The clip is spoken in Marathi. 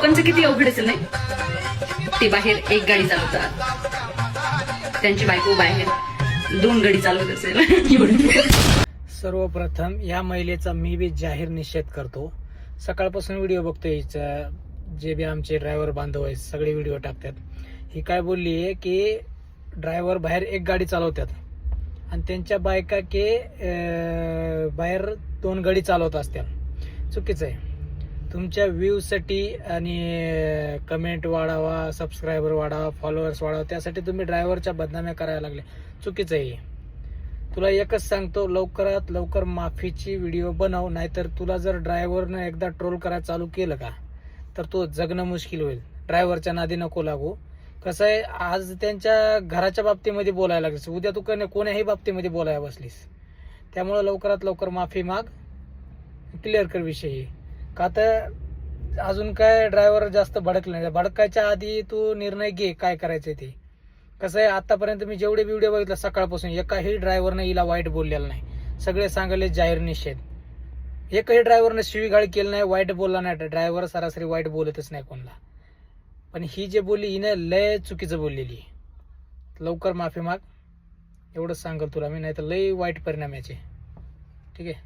लोकांचं किती अवघड असेल नाही. ते बाहेर एक गाडी चालवतात, त्यांची बायको बाहेर 2 गाडी चालवत असेल. सर्वप्रथम या महिलेचा मी बी जाहीर निषेध करतो. सकाळपासून व्हिडिओ बघतोय, जे बी आमचे ड्रायव्हर बांधव आहेत सगळे व्हिडिओ टाकतात. ही काय बोलली आहे की ड्रायव्हर बाहेर एक गाडी चालवतात आणि त्यांच्या बायका बाहेर 2 गाडी चालवत असतात. चुकीचं आहे. तुमच्या व्ह्यूजसाठी आणि कमेंट वाढावा, सबस्क्रायबर वाढावा, फॉलोअर्स वाढावा, त्यासाठी तुम्ही ड्रायव्हरच्या बदनाम्या करायला लागले. चुकीचं आहे. तुला एकच सांगतो, लवकरात लवकर माफीची व्हिडिओ बनव, नाहीतर तुला जर ड्रायव्हरनं एकदा ट्रोल करायला चालू केलं का तर तो जगणं मुश्किल होईल. ड्रायव्हरच्या नादी नको लागू. कसं आहे, आज त्यांच्या घराच्या बाबतीमध्ये बोलायला लागलीस, उद्या तू कोण्याही बाबतीमध्ये बोलायला बसलीस. त्यामुळे लवकरात लवकर माफी माग, क्लिअर कर विषय. का तर अजून काय ड्रायव्हर जास्त भडकलं नाही. भडकायच्या आधी तू निर्णय घे काय करायचं ते. कसं आहे, आतापर्यंत मी जेवढे व्हिडिओ बघितले सकाळपासून एकाही ड्रायव्हरनं हिला वाईट बोललेलं नाही. सगळे सांगले जाहीर निषेध. एकही ड्रायव्हरनं शिवीगाळी केली नाही, वाईट बोलला नाही. ड्रायव्हर सरासरी वाईट बोलतच नाही कोणाला. पण ही जे बोलली हिने लय चुकीचं बोललेली. लवकर माफी माग, एवढंच सांगेल तुला मी, नाही तर लय वाईट परिणाम याचे. ठीक आहे.